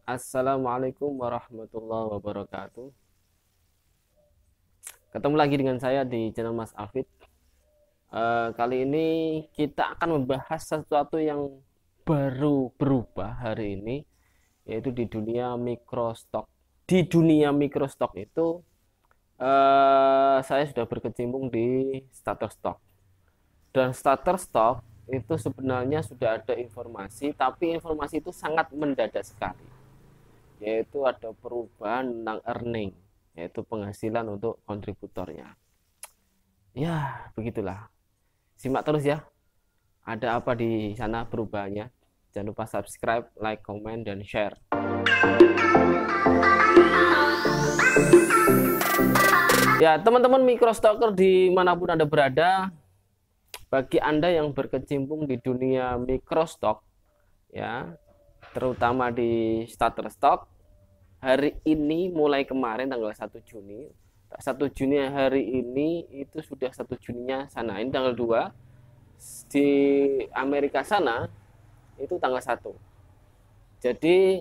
Assalamualaikum warahmatullahi wabarakatuh. Ketemu lagi dengan saya di channel Mas Afid. Kali ini kita akan membahas sesuatu yang baru berubah hari ini, yaitu di dunia mikrostok. Di dunia mikrostok itu saya sudah berkecimpung di starter stock. Dan starter stock itu sebenarnya sudah ada informasi, tapi informasi itu sangat mendadak sekali, yaitu ada perubahan tentang earning, yaitu penghasilan untuk kontributornya. Ya, begitulah. Simak terus ya. Ada apa di sana perubahannya? Jangan lupa subscribe, like, komen, dan share. Ya, teman-teman microstocker dimanapun Anda berada, bagi Anda yang berkecimpung di dunia microstock, ya, terutama di starter stock, hari ini mulai kemarin tanggal 1 Juni 1 Juni hari ini itu sudah 1 Juninya sana, ini tanggal 2 di Amerika sana itu tanggal 1. Jadi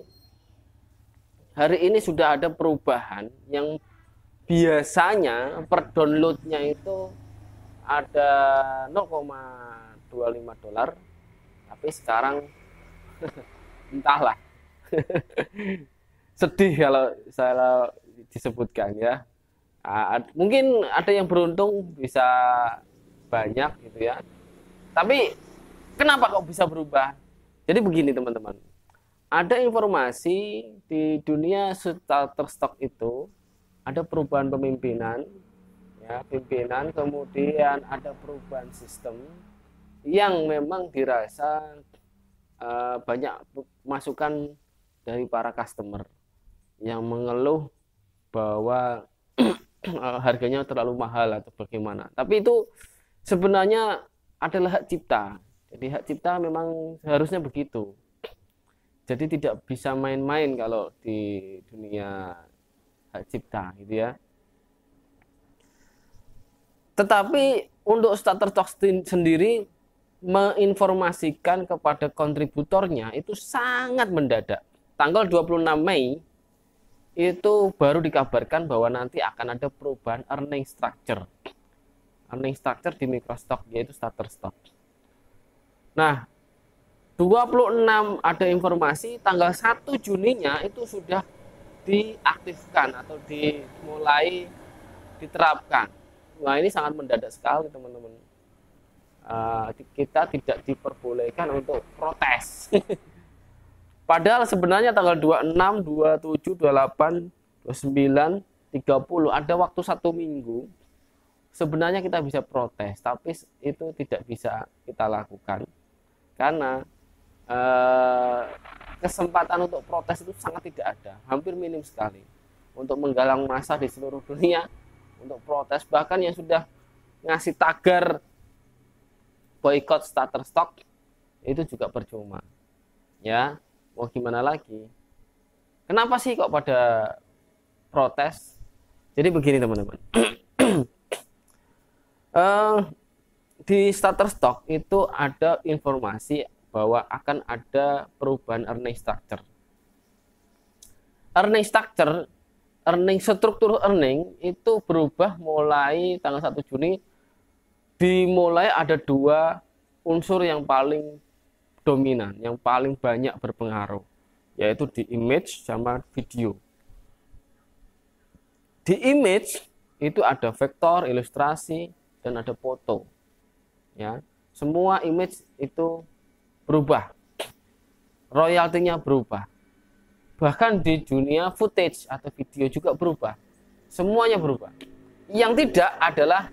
hari ini sudah ada perubahan yang biasanya per downloadnya itu ada 0,25 dolar, tapi sekarang entahlah. Sedih kalau saya disebutkan ya. Mungkin ada yang beruntung bisa banyak gitu ya. Tapi kenapa kok bisa berubah? Jadi begini teman-teman. Ada informasi di dunia starter stock itu ada perubahan pemimpinan, ya, pimpinan, kemudian ada perubahan sistem yang memang dirasa banyak masukan dari para customer yang mengeluh bahwa harganya terlalu mahal atau bagaimana. Tapi itu sebenarnya adalah hak cipta. Jadi hak cipta memang seharusnya begitu. Jadi tidak bisa main-main kalau di dunia hak cipta gitu ya. Tetapi untuk starter stock sendiri menginformasikan kepada kontributornya itu sangat mendadak. Tanggal 26 Mei itu baru dikabarkan bahwa nanti akan ada perubahan earning structure di microstock, yaitu starter stock. Nah, 26 ada informasi tanggal 1 Juninya itu sudah diaktifkan atau dimulai diterapkan. Nah, ini sangat mendadak sekali teman-teman. Kita tidak diperbolehkan untuk protes. Padahal sebenarnya tanggal 26, 27, 28, 29, 30 ada waktu 1 minggu. Sebenarnya kita bisa protes, tapi itu tidak bisa kita lakukan karena kesempatan untuk protes itu sangat tidak ada, hampir minim sekali. Untuk menggalang massa di seluruh dunia untuk protes, bahkan yang sudah ngasih tagar boykot starter stock itu juga percuma. Ya, mau gimana lagi? Kenapa sih kok pada protes? Jadi begini teman-teman. Di starter stock itu ada informasi bahwa akan ada perubahan earning structure. Struktur earning itu berubah mulai tanggal 1 Juni. Dimulai ada dua unsur yang paling dominan, yang paling banyak berpengaruh, yaitu di image sama video. Di image itu ada vektor, ilustrasi, dan ada foto. Ya, semua image itu berubah, royaltinya berubah. Bahkan di dunia footage atau video juga berubah, semuanya berubah. Yang tidak adalah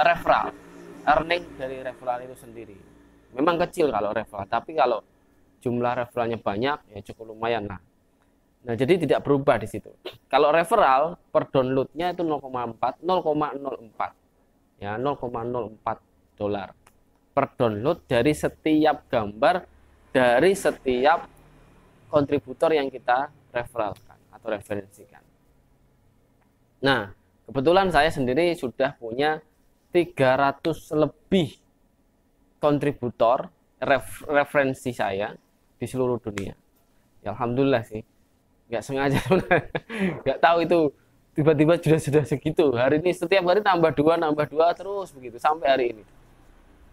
referral, earning dari referral itu sendiri. Memang kecil kalau referral, tapi kalau jumlah referralnya banyak ya cukup lumayan lah. Nah, jadi tidak berubah di situ. Kalau referral per downloadnya itu 0,04 ya, 0,04 dolar per download dari setiap gambar dari setiap kontributor yang kita referralkan atau referensikan. Nah, kebetulan saya sendiri sudah punya 300 lebih kontributor referensi saya di seluruh dunia. Ya alhamdulillah sih. Nggak sengaja nggak tahu itu tiba-tiba sudah segitu. Hari ini setiap hari nambah dua terus begitu sampai hari ini.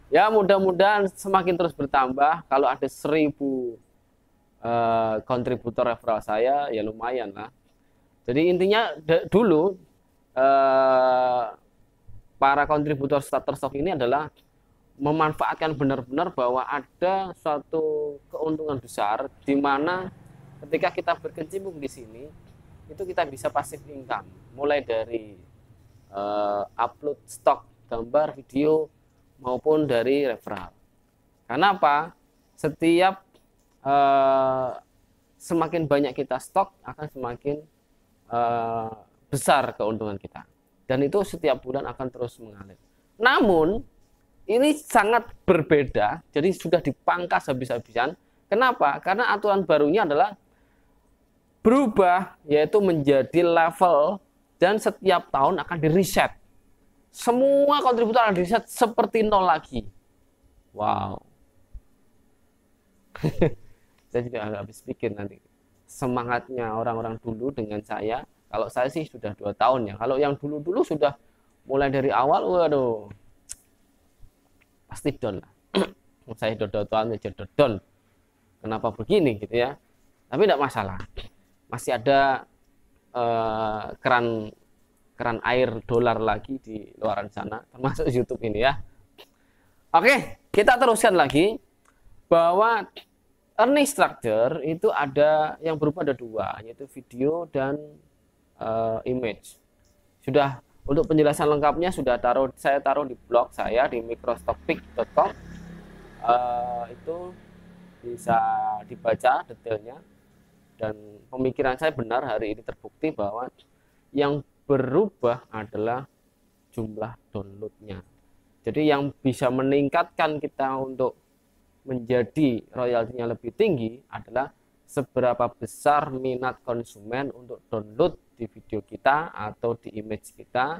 Ya mudah-mudahan semakin terus bertambah. Kalau ada 1.000 kontributor referral saya ya lumayan lah. Jadi intinya dulu para kontributor starter stock ini adalah memanfaatkan benar-benar bahwa ada suatu keuntungan besar di mana ketika kita berkecimpung di sini itu kita bisa passive income mulai dari upload stok gambar, video maupun dari referral. Karena apa? Setiap semakin banyak kita stok akan semakin besar keuntungan kita. Dan itu setiap bulan akan terus mengalir. Namun ini sangat berbeda, jadi sudah dipangkas habis-habisan. Kenapa? Karena aturan barunya adalah berubah, yaitu menjadi level dan setiap tahun akan di-reset. Semua kontributor akan di-reset seperti nol lagi. Wow. Saya juga agak habis pikir nanti. Semangatnya orang-orang dulu dengan saya, kalau saya sih sudah 2 tahun ya. Kalau yang dulu-dulu sudah mulai dari awal, waduh. Pasti down lah. Saya down aja down. Kenapa begini gitu ya? Tapi tidak masalah. Masih ada keran air dolar lagi di luaran sana, termasuk YouTube ini ya. Oke, kita teruskan lagi bahwa earning structure itu ada yang berupa ada 2, yaitu video dan image. Sudah untuk penjelasan lengkapnya sudah saya taruh di blog saya di microstockpick.com. Itu bisa dibaca detailnya dan pemikiran saya benar hari ini terbukti bahwa yang berubah adalah jumlah downloadnya. Jadi yang bisa meningkatkan kita untuk menjadi royaltinya lebih tinggi adalah seberapa besar minat konsumen untuk download di video kita atau di image kita.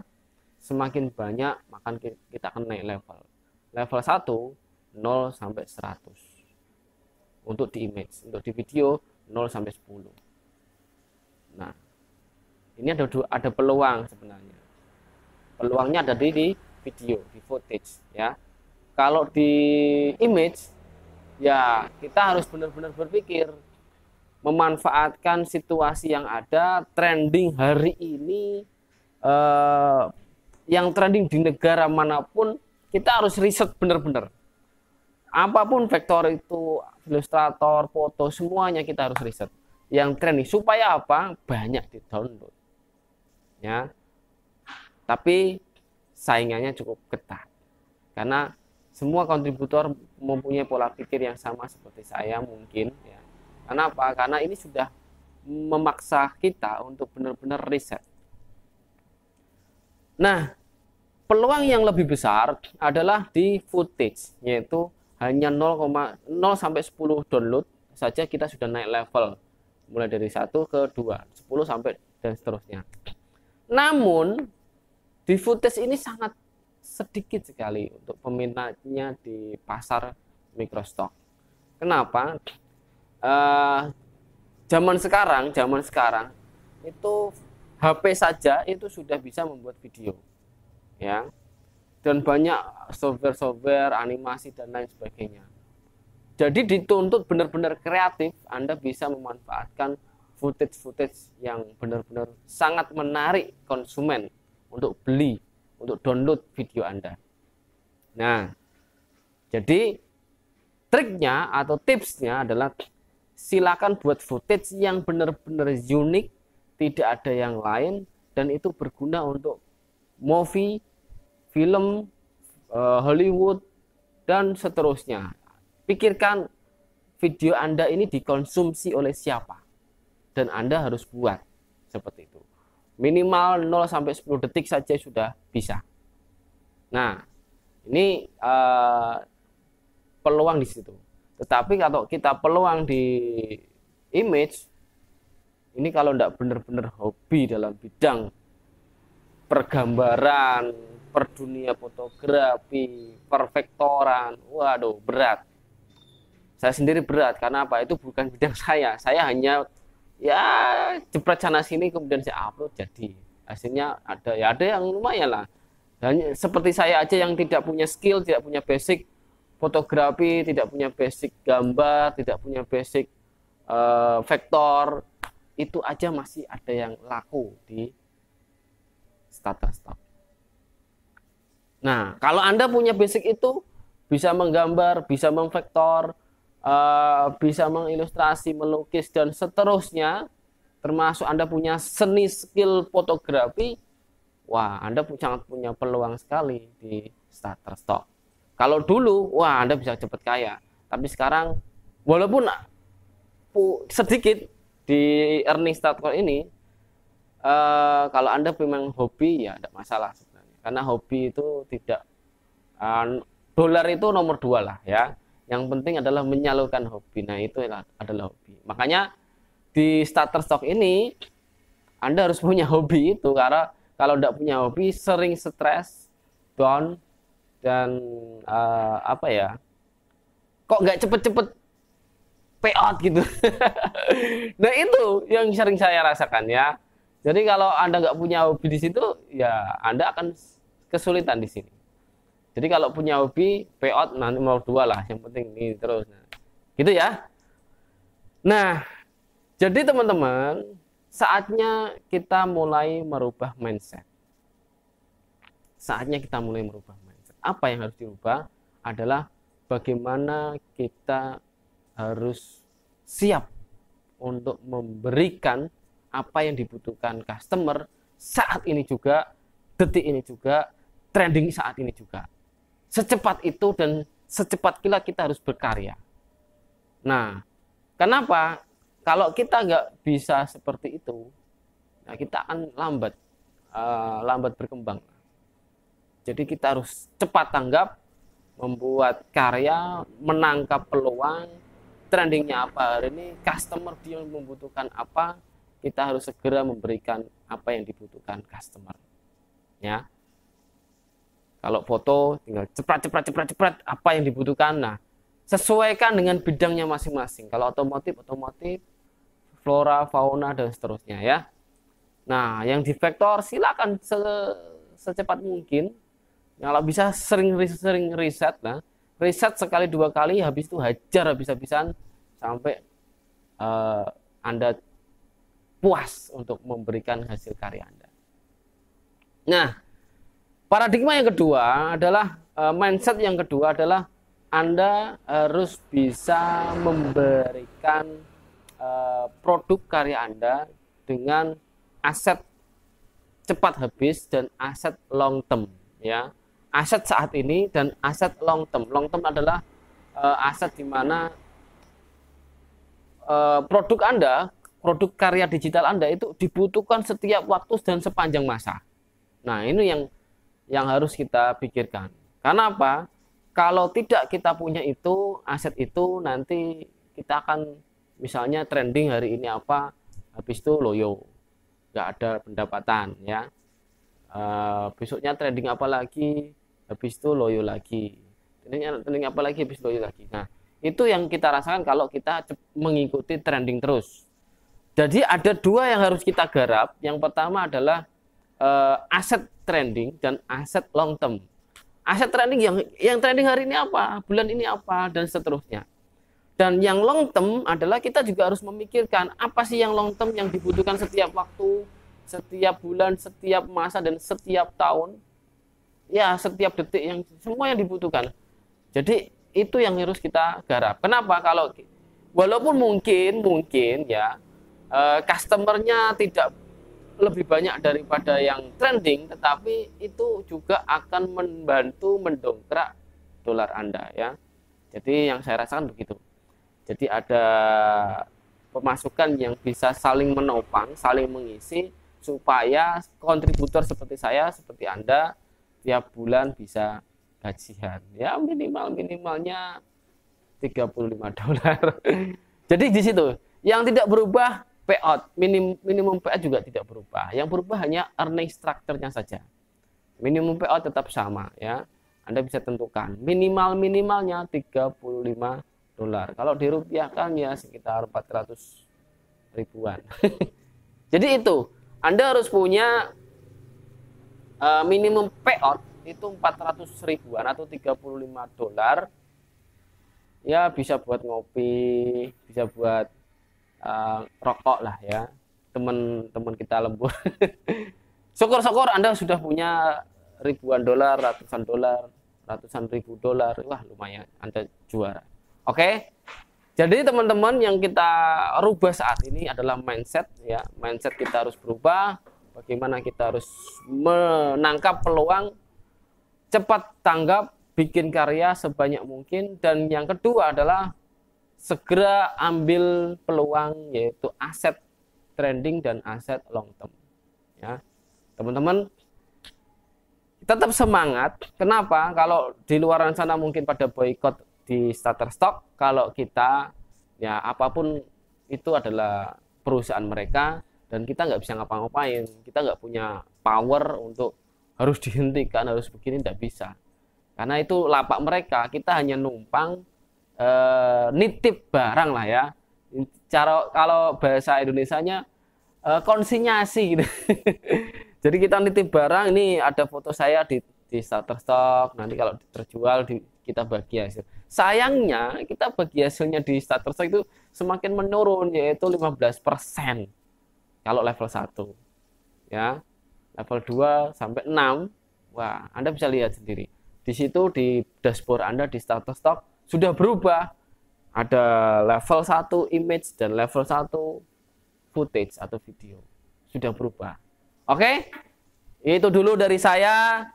Semakin banyak maka kita akan naik level. Level 1 0 sampai 100 untuk di image, untuk di video 0 sampai 10. Nah, ini ada peluang sebenarnya. Peluangnya ada di video, di footage ya. Kalau di image ya kita harus benar-benar berpikir memanfaatkan situasi yang ada, trending hari ini, yang trending di negara manapun, kita harus riset benar-benar. Apapun vektor itu, ilustrator, foto, semuanya kita harus riset. Yang trending supaya apa? Banyak di-download. Ya. Tapi saingannya cukup ketat. Karena semua kontributor mempunyai pola pikir yang sama seperti saya mungkin ya. Kenapa? Karena ini sudah memaksa kita untuk benar-benar riset. Nah, peluang yang lebih besar adalah di footage, yaitu hanya 0 sampai 10 download saja kita sudah naik level. Mulai dari 1 ke 2, 10 sampai dan seterusnya. Namun, di footage ini sangat sedikit sekali untuk peminatnya di pasar microstock. Kenapa? Zaman sekarang itu HP saja itu sudah bisa membuat video ya, dan banyak software animasi dan lain sebagainya. Jadi dituntut benar-benar kreatif. Anda bisa memanfaatkan footage yang benar-benar sangat menarik konsumen untuk beli, untuk download video Anda. Nah, jadi triknya atau tipsnya adalah silakan buat footage yang benar-benar unik, tidak ada yang lain, dan itu berguna untuk movie, film, Hollywood, dan seterusnya. Pikirkan video Anda ini dikonsumsi oleh siapa, dan Anda harus buat seperti itu. Minimal 0 sampai 10 detik saja sudah bisa. Nah, ini peluang di situ. Tetapi kalau kita peluang di image, ini kalau tidak benar-benar hobi dalam bidang pergambaran, per dunia fotografi, perfektoran, waduh berat. Saya sendiri berat karena apa? Itu bukan bidang saya. Saya hanya ya jepret sana sini kemudian saya upload jadi. Hasilnya ada yang lumayan lah. Dan seperti saya aja yang tidak punya skill, tidak punya basic fotografi, tidak punya basic gambar, tidak punya basic vektor, itu aja masih ada yang laku di Shutterstock. Nah, kalau Anda punya basic itu, bisa menggambar, bisa memvektor, bisa mengilustrasi, melukis, dan seterusnya, termasuk Anda punya seni skill fotografi, wah, Anda sangat punya peluang sekali di Shutterstock. Kalau dulu, wah, Anda bisa cepat kaya. Tapi sekarang, walaupun sedikit di earning Shutterstock ini, kalau Anda memang hobi, ya tidak masalah sebenarnya. Karena hobi itu tidak, dolar itu nomor 2 lah ya. Yang penting adalah menyalurkan hobi. Nah, itu adalah hobi. Makanya di Shutterstock ini Anda harus punya hobi itu, karena kalau tidak punya hobi sering stres, down, dan kok nggak cepet-cepet payout gitu. Nah, itu yang sering saya rasakan ya. Jadi kalau Anda nggak punya hobi di situ, ya Anda akan kesulitan di sini. Jadi kalau punya hobi, payout nanti nomor 2 lah. Yang penting ini terus. Nah, gitu ya. Nah, jadi teman-teman, saatnya kita mulai merubah mindset. Saatnya kita mulai merubah mindset. Apa yang harus dirubah adalah bagaimana kita harus siap untuk memberikan apa yang dibutuhkan customer saat ini juga, detik ini juga, trending saat ini juga. Secepat itu dan secepat kilat kita harus berkarya. Nah, kenapa? Kalau kita nggak bisa seperti itu, nah kita akan lambat berkembang. Jadi kita harus cepat tanggap, membuat karya, menangkap peluang, trendingnya apa hari ini, customer dia membutuhkan apa, kita harus segera memberikan apa yang dibutuhkan customer. Ya. Kalau foto tinggal cepet apa yang dibutuhkan. Nah, sesuaikan dengan bidangnya masing-masing. Kalau otomotif, flora, fauna, dan seterusnya ya. Nah, yang di vektor silakan secepat mungkin. Kalau bisa sering riset lah. Riset sekali 2 kali, habis itu hajar habis-habisan sampai Anda puas untuk memberikan hasil karya Anda. Nah, paradigma yang kedua adalah mindset yang kedua adalah Anda harus bisa memberikan produk karya Anda dengan aset cepat habis dan aset long term ya. Aset saat ini dan aset long term. Long term adalah aset di mana produk Anda, produk karya digital Anda itu dibutuhkan setiap waktu dan sepanjang masa. Nah, ini yang harus kita pikirkan. Karena apa? Kalau tidak kita punya itu, aset itu, nanti kita akan misalnya trending hari ini apa, habis itu loyo, nggak ada pendapatan ya. Besoknya trending apa lagi, habis itu loyo lagi. Trending apa lagi, habis loyo lagi. Nah, itu yang kita rasakan kalau kita mengikuti trending terus. Jadi ada 2 yang harus kita garap. Yang pertama adalah aset trending dan aset long term. Aset trending yang trending hari ini apa, bulan ini apa, dan seterusnya. Dan yang long term adalah kita juga harus memikirkan apa sih yang long term yang dibutuhkan setiap waktu, setiap bulan, setiap masa, dan setiap tahun. Ya, setiap detik, yang semua yang dibutuhkan. Jadi itu yang harus kita garap. Kenapa? Kalau walaupun mungkin ya customernya tidak lebih banyak daripada yang trending, tetapi itu juga akan membantu mendongkrak dolar Anda ya. Jadi yang saya rasakan begitu. Jadi ada pemasukan yang bisa saling menopang, saling mengisi, supaya kontributor seperti saya, seperti Anda, tiap bulan bisa gajian. Ya minimalnya $35. Jadi di situ yang tidak berubah payout, minimum payout juga tidak berubah. Yang berubah hanya earning structure-nya saja. Minimum payout tetap sama ya. Anda bisa tentukan minimalnya $35. dolar. Kalau dirupiahkan ya sekitar 400 ribuan. Jadi itu, Anda harus punya minimum payout itu 400 ribuan atau 35 dolar. Ya bisa buat ngopi, bisa buat rokok lah ya. Teman-teman kita lembur. Syukur-syukur Anda sudah punya ribuan dolar, ratusan ribu dolar. Wah, lumayan, Anda juara. Oke. Jadi teman-teman, yang kita rubah saat ini adalah mindset ya. Mindset kita harus berubah. Bagaimana kita harus menangkap peluang, cepat tanggap, bikin karya sebanyak mungkin, dan yang kedua adalah segera ambil peluang, yaitu aset trending dan aset long term ya. Teman-teman tetap semangat. Kenapa? Kalau di luar sana mungkin pada boykot di Shutterstock, kalau kita ya apapun itu adalah perusahaan mereka dan kita nggak bisa ngapa-ngapain, kita nggak punya power untuk harus dihentikan, harus begini, nggak bisa, karena itu lapak mereka. Kita hanya numpang nitip barang lah ya, cara kalau bahasa Indonesianya konsinyasi gitu. Jadi kita nitip barang, ini ada foto saya di Shutterstock, nanti kalau terjual kita bagi hasil. Sayangnya kita bagi hasilnya di Shutterstock itu semakin menurun, yaitu 15% kalau level 1 ya. Level 2 sampai 6, wah, Anda bisa lihat sendiri di situ di dashboard Anda di Shutterstock sudah berubah, ada level 1 image dan level 1 footage atau video sudah berubah. Oke, itu dulu dari saya.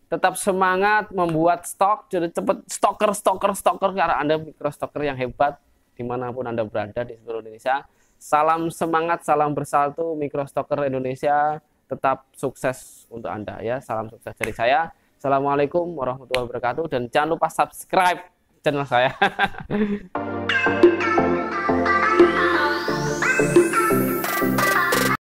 Tetap semangat membuat stok, jadi cepat stoker karena Anda microstocker yang hebat dimanapun Anda berada di seluruh Indonesia. Salam semangat, salam bersatu microstocker Indonesia. Tetap sukses untuk Anda ya. Salam sukses dari saya. Assalamualaikum warahmatullahi wabarakatuh, dan jangan lupa subscribe channel saya.